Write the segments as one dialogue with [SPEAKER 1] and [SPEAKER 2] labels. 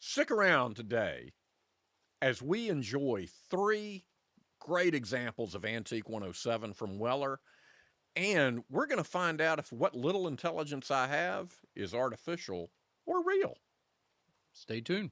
[SPEAKER 1] Stick around today as we enjoy three great examples of Antique 107 from Weller, and we're going to find out if what little intelligence I have is artificial or real.
[SPEAKER 2] Stay tuned.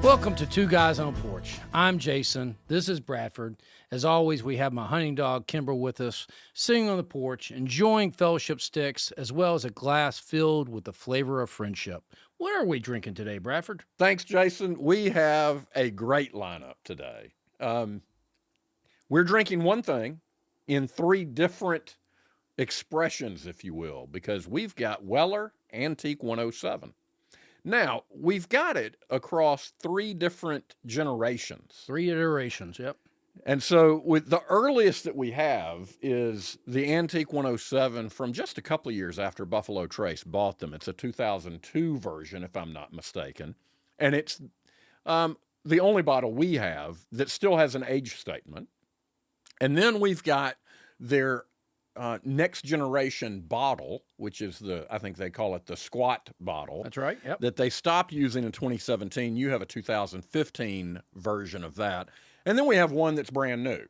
[SPEAKER 2] Welcome to Two Guys on a Porch. I'm Jason. This is Bradford. As always, we have my hunting dog, Kimber, with us, sitting on the porch, enjoying fellowship sticks, as well as a glass filled with the flavor of friendship. What are we drinking today, Bradford?
[SPEAKER 1] Thanks, Jason. We have a great lineup today. We're drinking one thing in three different expressions, if you will, because we've got Weller Antique 107. Now, we've got it across three different generations.
[SPEAKER 2] Three iterations, yep.
[SPEAKER 1] And so with the earliest that we have is the Antique 107 from just a couple of years after Buffalo Trace bought them. It's a 2002 version, if I'm not mistaken. And it's the only bottle we have that still has an age statement. And then we've got their next generation bottle, which is I think they call it the squat bottle.
[SPEAKER 2] That's right, yep.
[SPEAKER 1] That they stopped using in 2017. You have a 2015 version of that. And then we have one that's brand new.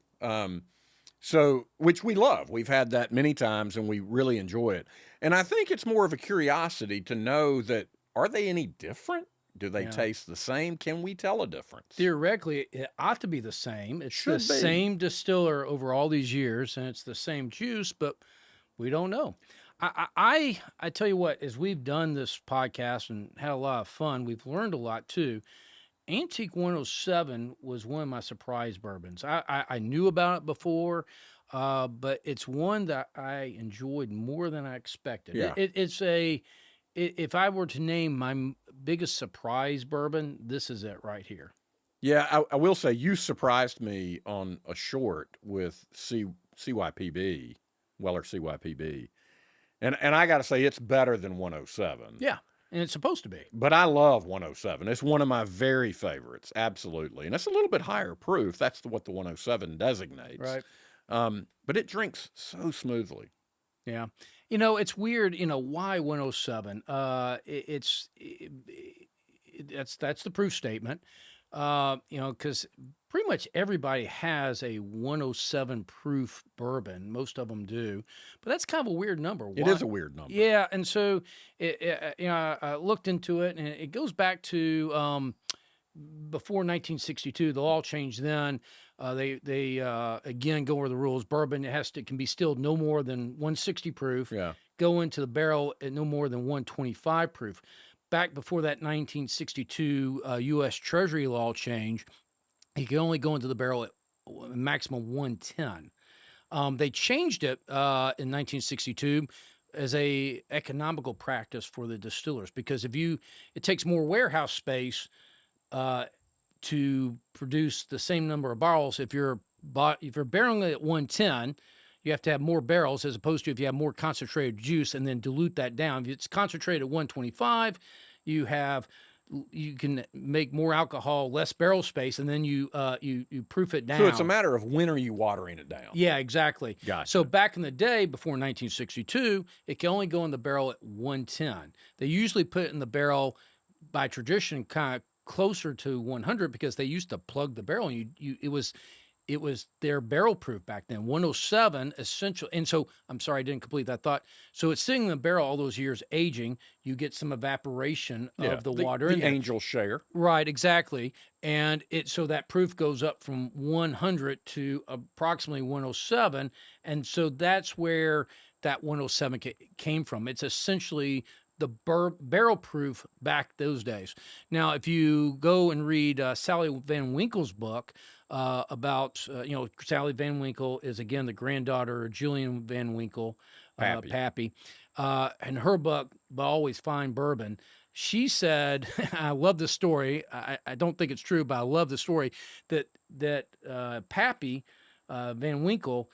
[SPEAKER 1] Which we love. We've had that many times and we really enjoy it. And I think it's more of a curiosity to know that, are they any different? Do they taste the same? Can we tell a difference?
[SPEAKER 2] Theoretically, it ought to be the same. It's the same distiller over all these years, and it's the same juice, but we don't know. I tell you what, as we've done this podcast and had a lot of fun, we've learned a lot too. Antique 107 was one of my surprise bourbons. I knew about it before, but it's one that I enjoyed more than I expected.
[SPEAKER 1] Yeah.
[SPEAKER 2] If I were to name my biggest surprise bourbon, this is it right here.
[SPEAKER 1] Yeah, I will say you surprised me on a short with CYPB, Weller CYPB. And I got to say, it's better than 107.
[SPEAKER 2] Yeah, and it's supposed to be.
[SPEAKER 1] But I love 107. It's one of my very favorites, absolutely. And it's a little bit higher proof. That's what the 107 designates.
[SPEAKER 2] Right.
[SPEAKER 1] But it drinks so smoothly.
[SPEAKER 2] Yeah. You know, it's weird, why 107? That's the proof statement. Because pretty much everybody has a 107 proof bourbon. Most of them do. But that's kind of a weird number. Why?
[SPEAKER 1] It is a weird number.
[SPEAKER 2] Yeah, and so I looked into it, and it goes back to before 1962. The law changed then. They again go over the rules. Bourbon can be stilled no more than 160 proof.
[SPEAKER 1] Yeah.
[SPEAKER 2] Go into the barrel at no more than 125 proof. Back before that 1962 U.S. Treasury law change, you could only go into the barrel at a maximum 110. They changed it in 1962 as a economical practice for the distillers, because it takes more warehouse space to produce the same number of barrels. If you're barreling at 110, you have to have more barrels, as opposed to if you have more concentrated juice and then dilute that down. If it's concentrated at 125, you can make more alcohol, less barrel space, and then you proof it down.
[SPEAKER 1] So it's a matter of when are you watering it down?
[SPEAKER 2] Yeah, exactly.
[SPEAKER 1] Gotcha.
[SPEAKER 2] So back in the day, before 1962, it can only go in the barrel at 110. They usually put it in the barrel by tradition kind of closer to 100, because they used to plug the barrel, and it was their barrel proof back then. 107 essential. And so, I'm sorry, I didn't complete that thought. So it's sitting in the barrel all those years aging. You get some evaporation of the water.
[SPEAKER 1] The angel share.
[SPEAKER 2] Right, exactly. And so that proof goes up from 100 to approximately 107. And so that's where that 107 came from. It's essentially the barrel proof back those days. Now, if you go and read Sally Van Winkle's book about, Sally Van Winkle is, again, the granddaughter of Julian Van Winkle, Pappy. And her book, But Always Fine Bourbon, she said, I love this story. I don't think it's true, but I love the story, that Pappy Van Winkle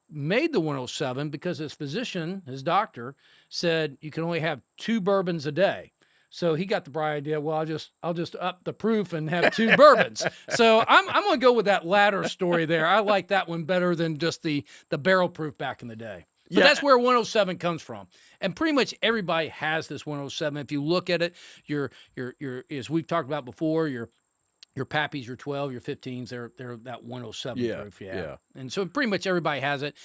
[SPEAKER 2] made the 107 because his physician, his doctor, said you can only have 2 bourbons a day. So he got the bright idea. Well, I'll just up the proof and have 2 bourbons. So I'm going to go with that latter story there. I like that one better than just the barrel proof back in the day. But that's where 107 comes from. And pretty much everybody has this 107. If you look at it, your as we've talked about before, your Pappies, your 12, your 15s, they're that 107 proof. Yeah. And so pretty much everybody has it.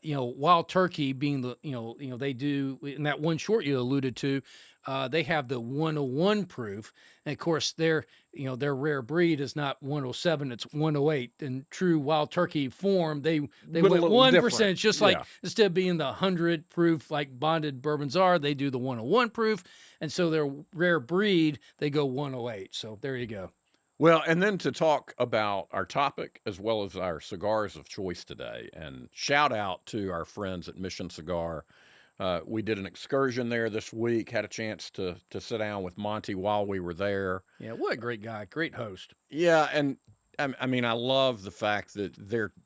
[SPEAKER 2] Wild Turkey being the, they do in that one short you alluded to, they have the 101 proof. And of course their rare breed is not 107, it's 108. In true Wild Turkey form, they went 1%, just like instead of being the 100 proof like bonded bourbons are, they do the 101 proof. And so their rare breed, they go 108. So there you go.
[SPEAKER 1] Well, and then to talk about our topic as well as our cigars of choice today, and shout out to our friends at Mission Cigar. We did an excursion there this week, had a chance to sit down with Monty while we were there.
[SPEAKER 2] Yeah, what a great guy, great host.
[SPEAKER 1] Yeah, and I mean, I love the fact that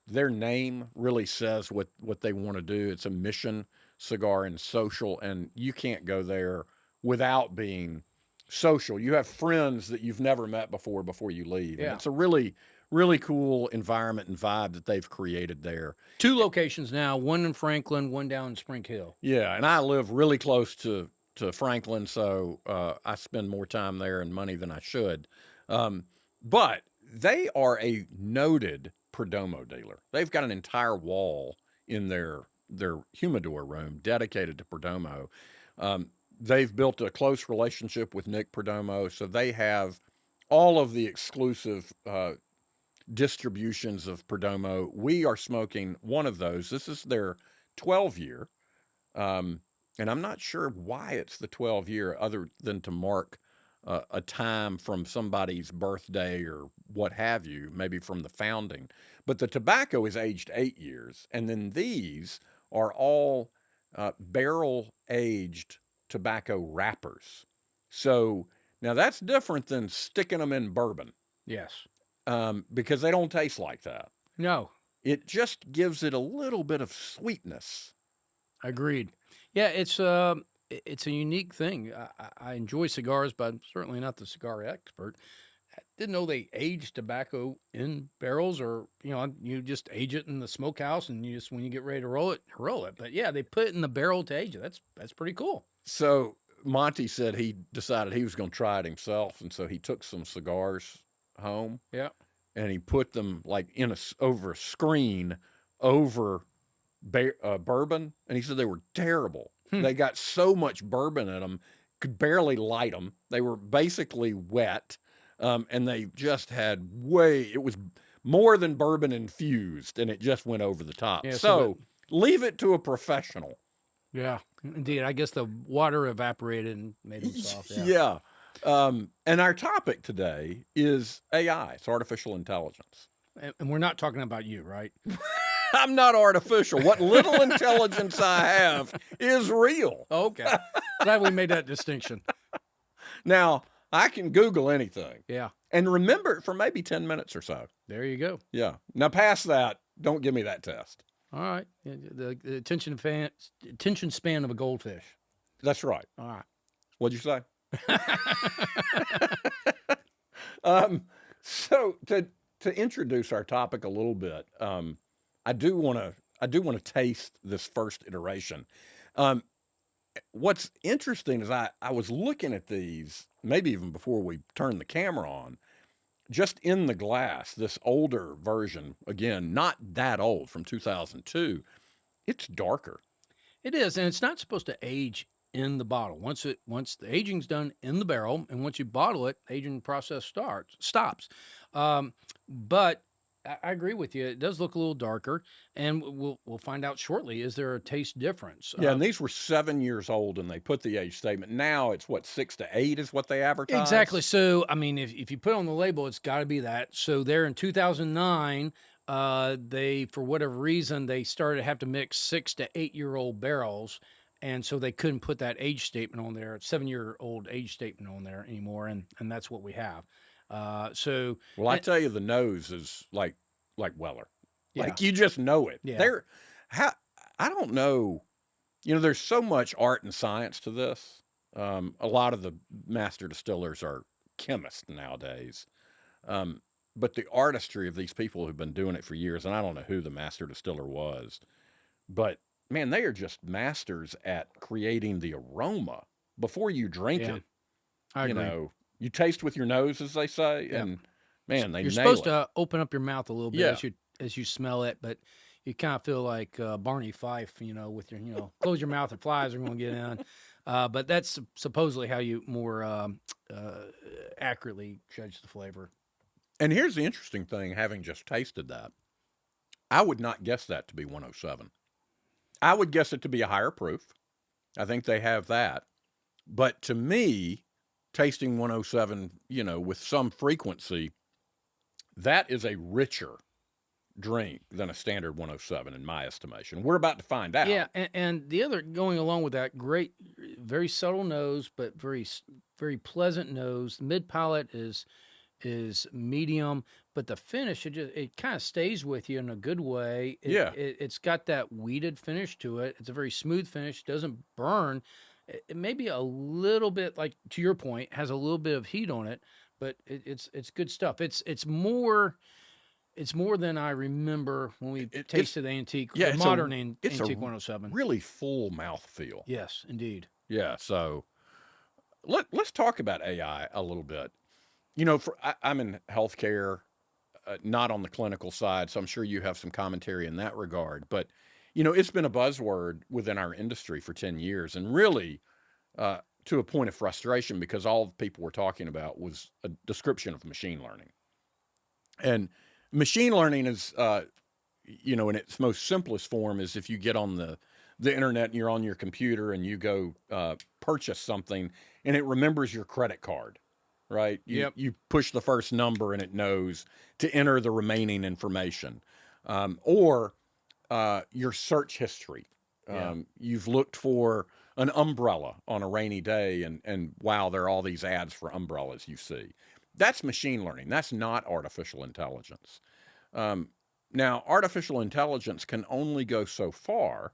[SPEAKER 1] their name really says what they want to do. It's a Mission Cigar and Social, and you can't go there without being social. You have friends that you've never met before you leave. Yeah. And it's a really, really cool environment and vibe that they've created there.
[SPEAKER 2] 2 locations now, one in Franklin, one down in Spring Hill.
[SPEAKER 1] Yeah, and I live really close to Franklin, so I spend more time there and money than I should. But they are a noted Perdomo dealer. They've got an entire wall in their humidor room dedicated to Perdomo. They've built a close relationship with Nick Perdomo, so they have all of the exclusive distributions of Perdomo. We are smoking one of those. This is their 12-year, and I'm not sure why it's the 12-year other than to mark a time from somebody's birthday or what have you, maybe from the founding. But the tobacco is aged 8 years, and then these are all barrel-aged tobacco wrappers. So now that's different than sticking them in bourbon.
[SPEAKER 2] Yes.
[SPEAKER 1] Because they don't taste like that.
[SPEAKER 2] No.
[SPEAKER 1] It just gives it a little bit of sweetness.
[SPEAKER 2] Agreed. Yeah, it's a unique thing. I enjoy cigars, but I'm certainly not the cigar expert. I didn't know they age tobacco in barrels, or you just age it in the smokehouse, and you just when you get ready to roll it. But yeah, they put it in the barrel to age it. That's pretty cool.
[SPEAKER 1] So Monty said he decided he was going to try it himself, and so he took some cigars home.
[SPEAKER 2] Yeah.
[SPEAKER 1] And he put them like over a screen over bourbon, and he said they were terrible. They got so much bourbon in them, could barely light them. They were basically wet, and they just had it was more than bourbon infused, and it just went over the top. Yeah, so leave it to a professional.
[SPEAKER 2] Yeah, indeed. I guess the water evaporated and made them soft.
[SPEAKER 1] Yeah. And our topic today is AI. It's artificial intelligence.
[SPEAKER 2] And we're not talking about you, right?
[SPEAKER 1] I'm not artificial. What little intelligence I have is real.
[SPEAKER 2] Okay. Glad we made that distinction.
[SPEAKER 1] Now, I can Google anything.
[SPEAKER 2] Yeah.
[SPEAKER 1] And remember it for maybe 10 minutes or so.
[SPEAKER 2] There you go.
[SPEAKER 1] Yeah. Now, past that, don't give me that test.
[SPEAKER 2] All right. The attention span of a goldfish.
[SPEAKER 1] That's right.
[SPEAKER 2] All right.
[SPEAKER 1] What'd you say? So to introduce our topic a little bit, I do want to taste this first iteration. What's interesting is I was looking at these maybe even before we turned the camera on, just in the glass, this older version, again, not that old, from 2002, it's darker.
[SPEAKER 2] It is, and it's not supposed to age in the bottle. Once the aging's done in the barrel, and once you bottle it, aging process stops. But I agree with you. It does look a little darker, and we'll find out shortly. Is there a taste difference?
[SPEAKER 1] Yeah, and these were 7 years old, and they put the age statement. Now it's what, 6 to 8 is what they advertise.
[SPEAKER 2] Exactly. So I mean, if you put on the label, it's got to be that. So there in 2009, they, for whatever reason, they started to have to mix 6 to 8 year old barrels. And so they couldn't put that age statement on there, 7-year-old age statement on there anymore, and that's what we have.
[SPEAKER 1] Well, I tell you, the nose is like Weller,
[SPEAKER 2] yeah.
[SPEAKER 1] Like you just know it.
[SPEAKER 2] Yeah.
[SPEAKER 1] I don't know. There's so much art and science to this. A lot of the master distillers are chemists nowadays. But the artistry of these people who've been doing it for years, and I don't know who the master distiller was, but man, they are just masters at creating the aroma before you drink
[SPEAKER 2] Yeah,
[SPEAKER 1] it.
[SPEAKER 2] I
[SPEAKER 1] You
[SPEAKER 2] agree.
[SPEAKER 1] know, you taste with your nose, as they say,
[SPEAKER 2] Yeah.
[SPEAKER 1] and man, they
[SPEAKER 2] You're supposed
[SPEAKER 1] nail it.
[SPEAKER 2] to open up your mouth a little bit
[SPEAKER 1] Yeah.
[SPEAKER 2] as you smell it, but you kind of feel like Barney Fife, with your close your mouth and flies are going to get in. But that's supposedly how you more accurately judge the flavor.
[SPEAKER 1] And here's the interesting thing, having just tasted that, I would not guess that to be 107. I would guess it to be a higher proof. I think they have that. But to me, tasting 107, with some frequency, that is a richer drink than a standard 107 in my estimation. We're about to find out.
[SPEAKER 2] Yeah, and the other going along with that, great, very subtle nose, but very pleasant nose. The mid palate is medium, but the finish it kind of stays with you in a good way.
[SPEAKER 1] Yeah.
[SPEAKER 2] It's got that weeded finish to it. It's a very smooth finish. Doesn't burn. It may be a little bit like to your point, has a little bit of heat on it, but it's good stuff. It's more than I remember when we tasted the antique,
[SPEAKER 1] yeah,
[SPEAKER 2] the modern antique 107.
[SPEAKER 1] Really full mouthfeel.
[SPEAKER 2] Yes, indeed.
[SPEAKER 1] Yeah. So let's talk about AI a little bit. I'm in healthcare, not on the clinical side, so I'm sure you have some commentary in that regard. But it's been a buzzword within our industry for 10 years, and really to a point of frustration because all people were talking about was a description of machine learning. And machine learning is, in its most simplest form, is if you get on the internet and you're on your computer and you go purchase something and it remembers your credit card, right? You push the first number and it knows to enter the remaining information, or your search history. You've looked for an umbrella on a rainy day, and wow, there are all these ads for umbrellas you see. That's machine learning. That's not artificial intelligence. Now, artificial intelligence can only go so far,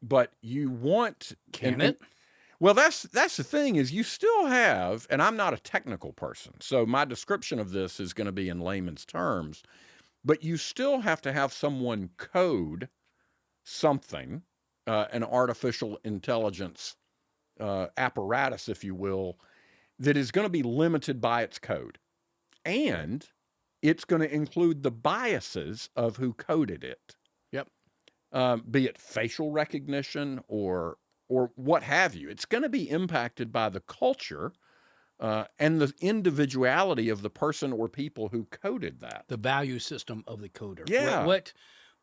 [SPEAKER 1] but you want
[SPEAKER 2] Can it?
[SPEAKER 1] Well, that's the thing is you still have, and I'm not a technical person, so my description of this is going to be in layman's terms, but you still have to have someone code something, an artificial intelligence apparatus, if you will, that is going to be limited by its code. And it's going to include the biases of who coded it.
[SPEAKER 2] Yep.
[SPEAKER 1] Be it facial recognition or what have you. It's going to be impacted by the culture and the individuality of the person or people who coded that.
[SPEAKER 2] The value system of the coder.
[SPEAKER 1] Yeah.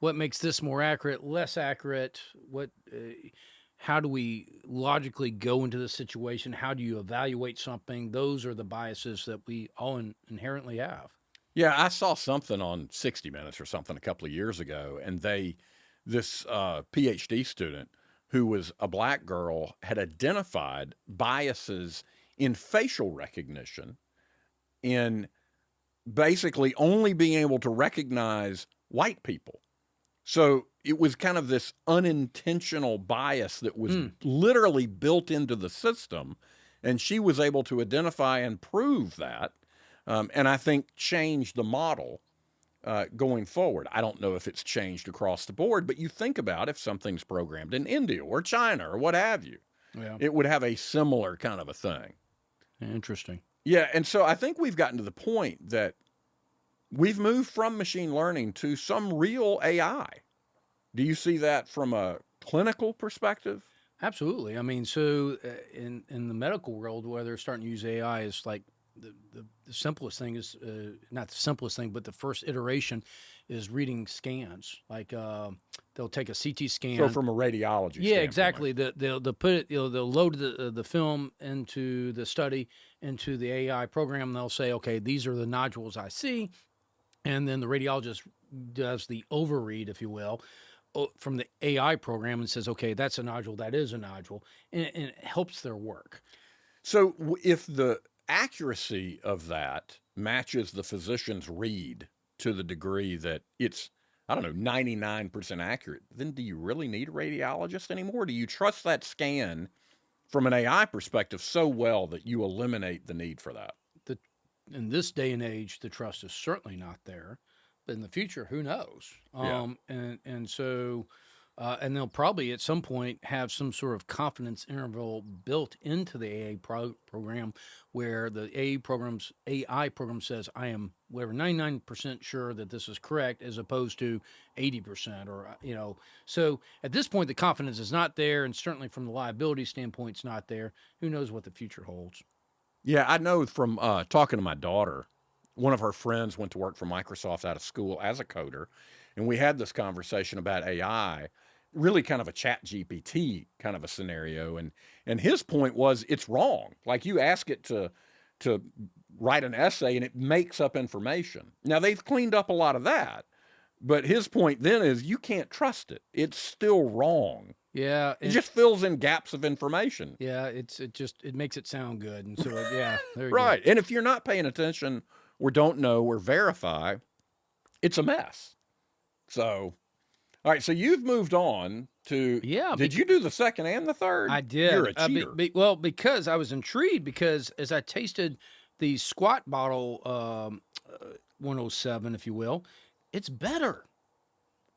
[SPEAKER 2] What makes this more accurate, less accurate? How do we logically go into the situation? How do you evaluate something? Those are the biases that we all inherently have.
[SPEAKER 1] Yeah, I saw something on 60 Minutes or something a couple of years ago, and this PhD student who was a black girl had identified biases in facial recognition, in basically only being able to recognize white people. So it was kind of this unintentional bias that was literally built into the system, and she was able to identify and prove that, and I think changed the model going forward. I don't know if it's changed across the board, but you think about if something's programmed in India or China or what have you, it would have a similar kind of a thing.
[SPEAKER 2] Interesting.
[SPEAKER 1] Yeah, and so I think we've gotten to the point that we've moved from machine learning to some real AI. Do you see that from a clinical perspective?
[SPEAKER 2] Absolutely. I mean, so in the medical world, where they're starting to use AI, is like the simplest thing is not the simplest thing, but the first iteration is reading scans. Like they'll take a CT scan.
[SPEAKER 1] So from a radiology
[SPEAKER 2] Yeah,
[SPEAKER 1] standpoint.
[SPEAKER 2] exactly. They'll put it. They'll load the film into the study into the AI program. And they'll say, okay, these are the nodules I see, and then the radiologist does the overread, if you will, from the AI program and says, okay, that's a nodule, that is a nodule, and it helps their work.
[SPEAKER 1] So if the accuracy of that matches the physician's read to the degree that it's, 99% accurate, then do you really need a radiologist anymore? Do you trust that scan from an AI perspective so well that you eliminate the need for that.
[SPEAKER 2] In this day and age, the trust is certainly not there. But in the future, who knows?
[SPEAKER 1] Yeah.
[SPEAKER 2] And so, and they'll probably at some point have some sort of confidence interval built into the AI program, where the AI program says, "I am whatever 99% sure that this is correct," as opposed to 80%, or So at this point, the confidence is not there, and certainly from the liability standpoint, it's not there. Who knows what the future holds?
[SPEAKER 1] Yeah, I know from talking to my daughter, one of her friends went to work for Microsoft out of school as a coder, and we had this conversation about AI, really kind of a ChatGPT kind of a scenario, and his point was it's wrong. Like you ask it to write an essay and it makes up information. Now they've cleaned up a lot of that, but his point then is you can't trust it. It's still wrong.
[SPEAKER 2] Yeah,
[SPEAKER 1] It just fills in gaps of information.
[SPEAKER 2] yeah, it makes it sound good, and so yeah, there you
[SPEAKER 1] Right. And if you're not paying attention or don't know or verify, it's a mess. So, all right. So you've moved on to.
[SPEAKER 2] Yeah,
[SPEAKER 1] Did you do the second and the third?
[SPEAKER 2] I did.
[SPEAKER 1] You're a cheater.
[SPEAKER 2] Well, because I was intrigued, because as I tasted the squat bottle 107, if you will, it's better.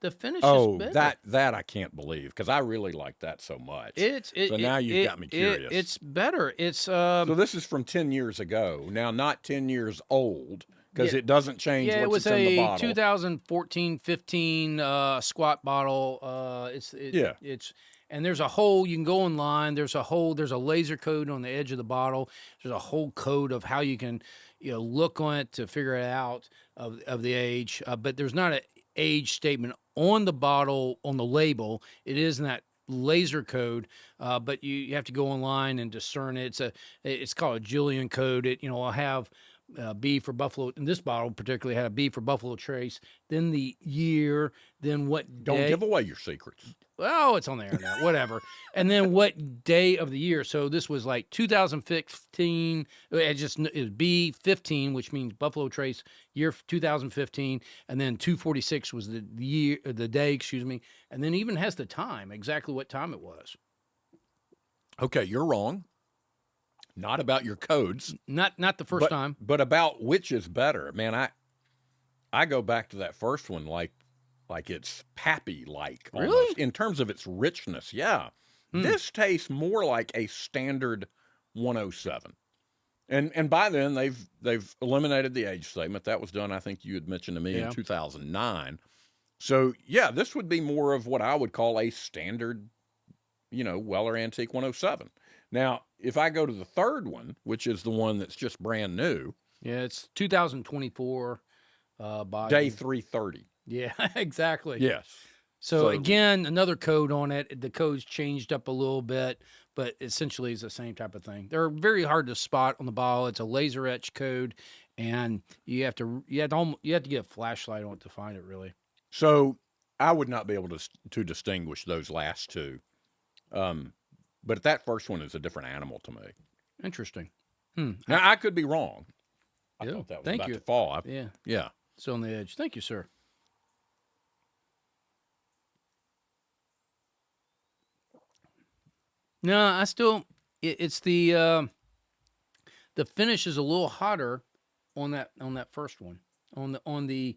[SPEAKER 2] The finish is better.
[SPEAKER 1] that I can't believe, because I really like that so much. So now you've got me curious.
[SPEAKER 2] It's better. It's
[SPEAKER 1] So this is from 10 years ago. Now, not 10 years old, because it doesn't change
[SPEAKER 2] yeah, it
[SPEAKER 1] what's
[SPEAKER 2] was
[SPEAKER 1] in the
[SPEAKER 2] a
[SPEAKER 1] bottle.
[SPEAKER 2] 2014-15 squat bottle.
[SPEAKER 1] Yeah.
[SPEAKER 2] It's and there's a whole, you can go online. There's a laser code on the edge of the bottle. There's a whole code of how you can look on it to figure it out of the age. But there's not an age statement on the bottle, on the label. It is in that laser code, but you have to go online and discern it. It's called a Julian code. I'll have B for Buffalo. In this bottle particularly had a B for Buffalo Trace, then the year, then what
[SPEAKER 1] Don't
[SPEAKER 2] day.
[SPEAKER 1] give away your secrets.
[SPEAKER 2] Well, it's on the internet, whatever. And then what day of the year. So this was like 2015. It was B15, which means Buffalo Trace, year 2015. And then 246 was the year, the day, excuse me. And then even has the time, exactly what time it was.
[SPEAKER 1] Okay, you're wrong. Not about your codes.
[SPEAKER 2] Not the first time.
[SPEAKER 1] But about which is better. Man, I go back to that first one like it's pappy-like almost,
[SPEAKER 2] really,
[SPEAKER 1] in terms of its richness. Yeah. This tastes more like a standard 107. And by then they've eliminated the age statement. That was done, I think you had mentioned to me, in 2009. So yeah, this would be more of what I would call a standard, Weller Antique 107. Now, if I go to the third one, which is the one that's just brand new.
[SPEAKER 2] Yeah, it's 2024 by
[SPEAKER 1] day 330.
[SPEAKER 2] Yeah, exactly.
[SPEAKER 1] Yes.
[SPEAKER 2] So again, another code on it. The code's changed up a little bit, but essentially it's the same type of thing. They're very hard to spot on the bottle. It's a laser etch code, and you have to get a flashlight on it to find it, really.
[SPEAKER 1] So I would not be able to distinguish those last two. But that first one is a different animal to me.
[SPEAKER 2] Interesting.
[SPEAKER 1] Now, I could be wrong. I thought that was about to fall.
[SPEAKER 2] Yeah. It's on the edge. Thank you, sir. No, I still. It's the finish is a little hotter on that first one. On the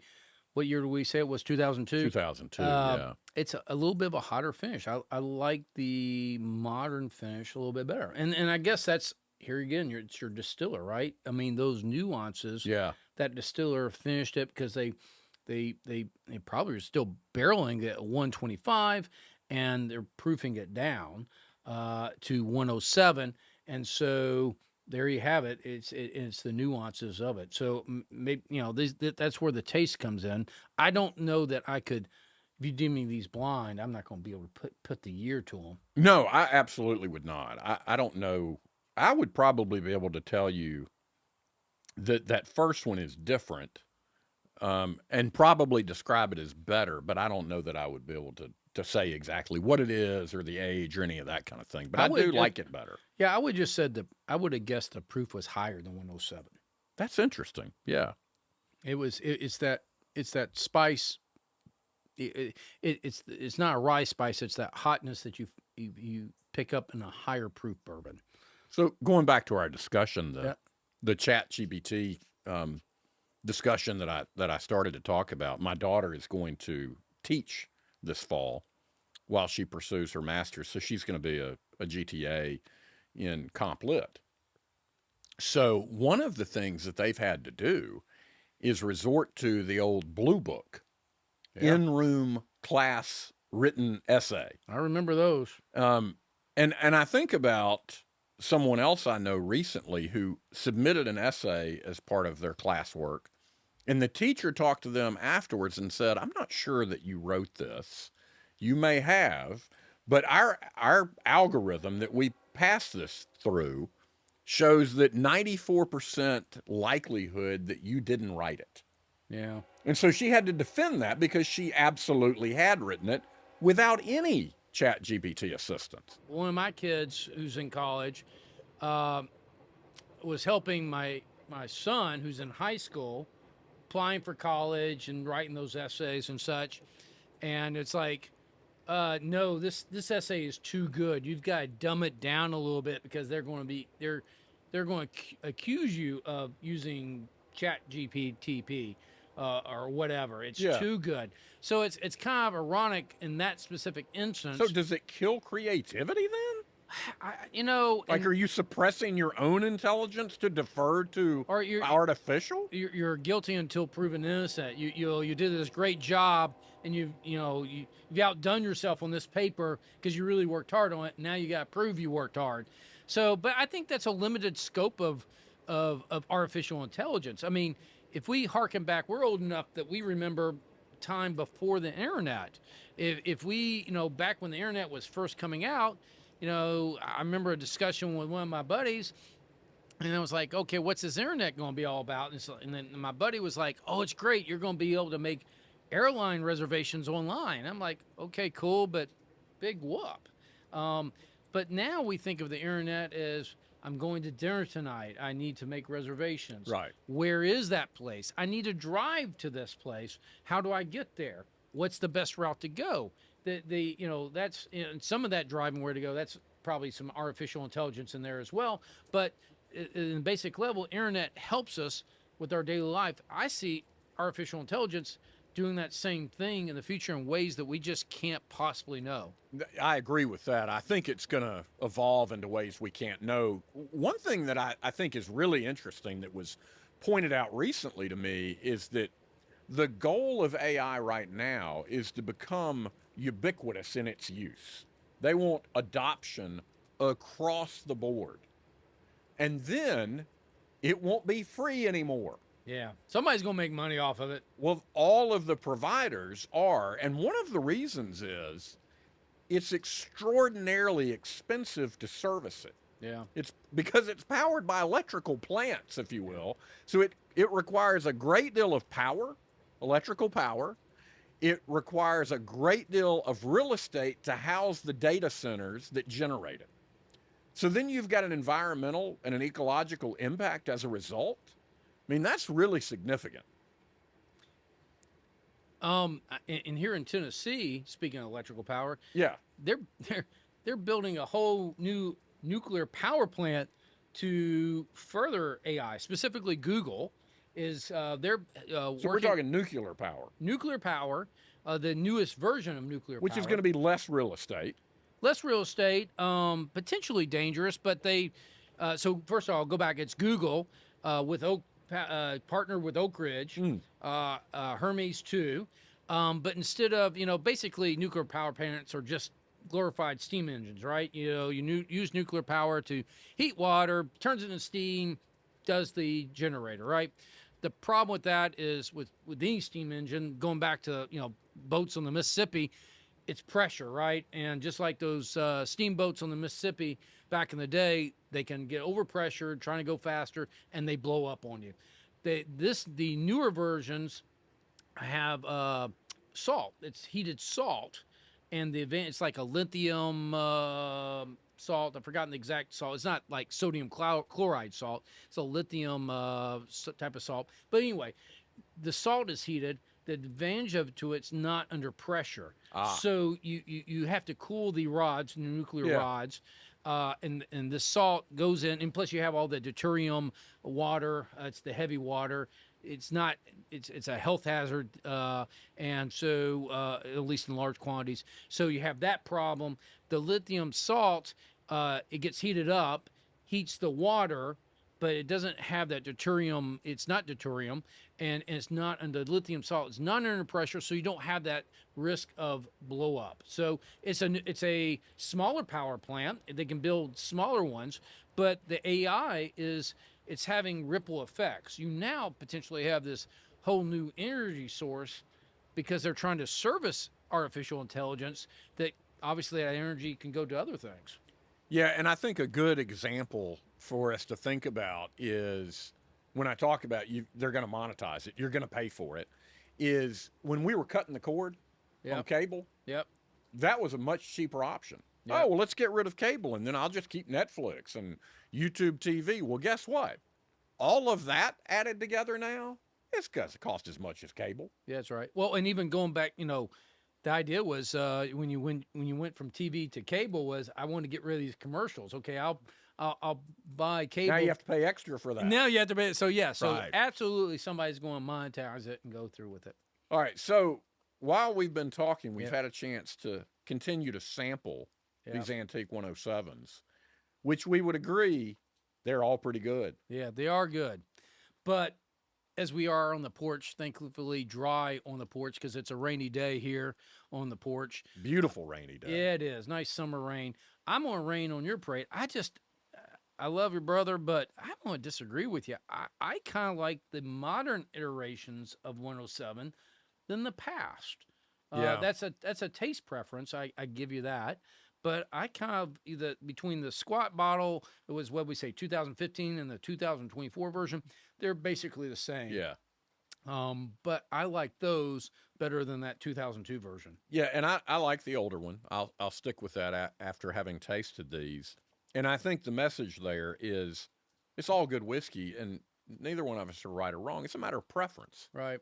[SPEAKER 2] what year did we say it was? 2002.
[SPEAKER 1] 2002. Yeah.
[SPEAKER 2] It's a little bit of a hotter finish. I like the modern finish a little bit better. And I guess that's here again. It's your distiller, right? I mean, those nuances.
[SPEAKER 1] Yeah.
[SPEAKER 2] That distiller finished it because they probably are still barreling at 125, and they're proofing it down to 107, and so there you have it. It's the nuances of it. So maybe that's where the taste comes in. I don't know that I could. If you give me these blind, I'm not going to be able to put the year to them.
[SPEAKER 1] No, I absolutely would not. I don't know. I would probably be able to tell you that first one is different, and probably describe it as better, but I don't know that I would be able to say exactly what it is or the age or any of that kind of thing. But I do like it better.
[SPEAKER 2] Yeah, I would just said I would have guessed the proof was higher than 107.
[SPEAKER 1] That's interesting. Yeah,
[SPEAKER 2] it's that spice. It's not a rye spice. It's that hotness that you pick up in a higher proof bourbon.
[SPEAKER 1] So going back to our discussion,
[SPEAKER 2] Yeah.
[SPEAKER 1] the ChatGPT discussion that I started to talk about, my daughter is going to teach this fall while she pursues her master's. So she's going to be a GTA in comp lit. So one of the things that they've had to do is resort to the old blue book, in-room class written essay.
[SPEAKER 2] I remember those.
[SPEAKER 1] And I think about someone else I know recently who submitted an essay as part of their classwork, and the teacher talked to them afterwards and said, "I'm not sure that you wrote this. You may have, but our algorithm that we pass this through shows that 94% likelihood that you didn't write it."
[SPEAKER 2] Yeah.
[SPEAKER 1] And so she had to defend that because she absolutely had written it without any ChatGPT assistance.
[SPEAKER 2] One of my kids who's in college was helping my son who's in high school, applying for college and writing those essays and such. And it's like, no, this essay is too good. You've got to dumb it down a little bit because they're going to accuse you of using ChatGPT or whatever. It's too good. So it's kind of ironic in that specific instance.
[SPEAKER 1] So does it kill creativity then?
[SPEAKER 2] Like,
[SPEAKER 1] are you suppressing your own intelligence to defer to artificial?
[SPEAKER 2] You're guilty until proven innocent. You did this great job, and you've outdone yourself on this paper because you really worked hard on it. And now you got to prove you worked hard. So, but I think that's a limited scope of artificial intelligence. I mean, if we harken back, we're old enough that we remember time before the internet. If we, back when the internet was first coming out, I remember a discussion with one of my buddies, and I was like, okay, what's this internet going to be all about? And then my buddy was like, oh, it's great. You're going to be able to make airline reservations online. I'm like, okay, cool, but big whoop. But now we think of the internet as, I'm going to dinner tonight. I need to make reservations.
[SPEAKER 1] Right.
[SPEAKER 2] Where is that place? I need to drive to this place. How do I get there? What's the best route to go? That's some of that driving where to go. That's probably some artificial intelligence in there as well. But in basic level, internet helps us with our daily life. I see artificial intelligence doing that same thing in the future in ways that we just can't possibly know.
[SPEAKER 1] I agree with that. I think it's going to evolve into ways we can't know. One thing that I think is really interesting that was pointed out recently to me is that the goal of AI right now is to become ubiquitous in its use. They want adoption across the board. And then it won't be free anymore.
[SPEAKER 2] Yeah. Somebody's going to make money off of it.
[SPEAKER 1] Well, all of the providers are. And one of the reasons is it's extraordinarily expensive to service it.
[SPEAKER 2] Yeah.
[SPEAKER 1] It's because it's powered by electrical plants, if you will. So it requires a great deal of power, electrical power. It requires a great deal of real estate to house the data centers that generate it. So then you've got an environmental and an ecological impact as a result. I mean, that's really significant.
[SPEAKER 2] And here in Tennessee, speaking of electrical power,
[SPEAKER 1] yeah,
[SPEAKER 2] they're building a whole new nuclear power plant to further AI. Specifically, Google is
[SPEAKER 1] so we're talking nuclear power.
[SPEAKER 2] Nuclear power, the newest version of nuclear
[SPEAKER 1] which
[SPEAKER 2] power,
[SPEAKER 1] is going to be less real estate.
[SPEAKER 2] Less real estate, potentially dangerous, but they. So first of all, I'll go back. It's Google with partnered with Oak Ridge, Hermes too. But instead of, basically nuclear power plants are just glorified steam engines, right? You use nuclear power to heat water, turns it into steam, does the generator, right? The problem with that is with any steam engine, going back to, boats on the Mississippi, it's pressure, right? And just like those steamboats on the Mississippi back in the day, they can get overpressured, trying to go faster, and they blow up on you. The newer versions have salt. It's heated salt, and it's like a lithium salt. I've forgotten the exact salt. It's not like sodium chloride salt. It's a lithium type of salt. But anyway, the salt is heated, the advantage of it to it's not under pressure.
[SPEAKER 1] Ah.
[SPEAKER 2] So you have to cool the rods, the nuclear
[SPEAKER 1] Yeah.
[SPEAKER 2] rods, and the salt goes in, and plus you have all the deuterium water. It's the heavy water. It's not. It's a health hazard, and so at least in large quantities. So you have that problem. The lithium salt, it gets heated up, heats the water, but it doesn't have that deuterium. It's not deuterium, and it's not under lithium salt. It's not under pressure, so you don't have that risk of blow up. So it's a smaller power plant. They can build smaller ones, but the AI it's having ripple effects. You now potentially have this whole new energy source because they're trying to service artificial intelligence that obviously that energy can go to other things.
[SPEAKER 1] Yeah, and I think a good example for us to think about is when I talk about they're going to monetize it, you're going to pay for it, is when we were cutting the cord on cable, that was a much cheaper option. Yep. Oh, well, let's get rid of cable, and then I'll just keep Netflix and YouTube TV. Well, guess what? All of that added together now, it's going to cost as much as cable.
[SPEAKER 2] Yeah, that's right. Well, and even going back, the idea was when you went from TV to cable was I want to get rid of these commercials. Okay, I'll buy cable.
[SPEAKER 1] Now you have to pay extra for that.
[SPEAKER 2] Now you have to pay. So yeah, so
[SPEAKER 1] right.
[SPEAKER 2] Absolutely somebody's going to monetize it and go through with it.
[SPEAKER 1] All right. So while we've been talking, we've had a chance to continue to sample these antique 107s, which we would agree they're all pretty good.
[SPEAKER 2] Yeah, they are good. But as we are on the porch, thankfully dry on the porch because it's a rainy day here on the porch.
[SPEAKER 1] Beautiful rainy day.
[SPEAKER 2] Yeah, it is. Nice summer rain. I'm going to rain on your parade. I love your brother, but I'm going to disagree with you. I kind of like the modern iterations of 107 than the past.
[SPEAKER 1] Yeah.
[SPEAKER 2] That's a taste preference. I give you that. But I kind of between the squat bottle, it was what we say 2015 and the 2024 version, they're basically the same.
[SPEAKER 1] Yeah.
[SPEAKER 2] But I like those better than that 2002 version.
[SPEAKER 1] Yeah, and I like the older one. I'll stick with that after having tasted these. And I think the message there is it's all good whiskey, and neither one of us are right or wrong. It's a matter of preference.
[SPEAKER 2] Right.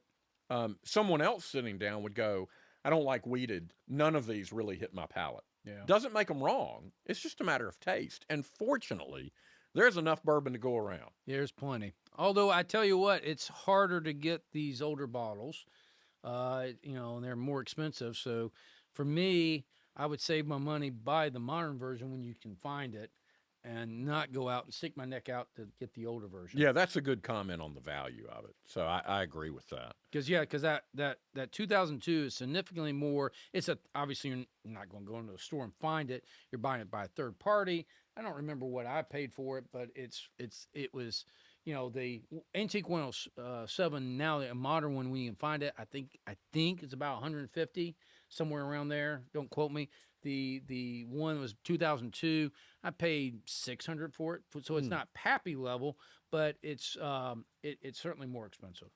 [SPEAKER 1] Someone else sitting down would go, I don't like weeded. None of these really hit my palate.
[SPEAKER 2] Yeah.
[SPEAKER 1] Doesn't make them wrong. It's just a matter of taste. And fortunately, there's enough bourbon to go around.
[SPEAKER 2] There's plenty. Although I tell you what, it's harder to get these older bottles, and they're more expensive. So for me, I would save my money, buy the modern version when you can find it, and not go out and stick my neck out to get the older version.
[SPEAKER 1] Yeah, that's a good comment on the value of it. So I agree with that.
[SPEAKER 2] Because that 2002 is significantly more. Obviously you're not going to go into a store and find it. You're buying it by a third party. I don't remember what I paid for it, but it was the antique 107. Now a modern one when you can find it, I think it's about 150 somewhere around there. Don't quote me. The one was 2002. I paid $600 for it, so it's not Pappy level, but it's certainly more expensive.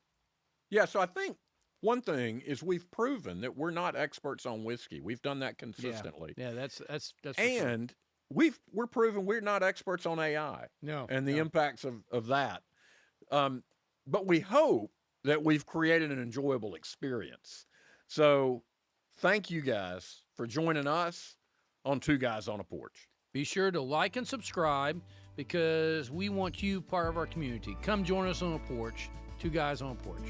[SPEAKER 1] Yeah, so I think one thing is we've proven that we're not experts on whiskey. We've done that consistently.
[SPEAKER 2] Yeah, that's
[SPEAKER 1] and we're proving we're not experts on AI.
[SPEAKER 2] No,
[SPEAKER 1] and the impacts of that. But we hope that we've created an enjoyable experience. So thank you guys for joining us on Two Guys on a Porch.
[SPEAKER 2] Be sure to like and subscribe because we want you part of our community. Come join us on a porch. Two Guys on a Porch.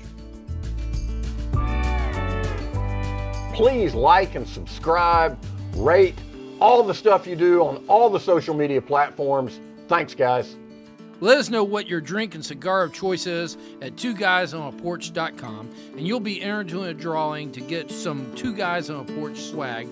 [SPEAKER 1] Please like and subscribe, rate, all the stuff you do on all the social media platforms. Thanks, guys.
[SPEAKER 2] Let us know what your drink and cigar of choice is at TwoGuysOnAPorch.com, and you'll be entered into a drawing to get some Two Guys on a Porch swag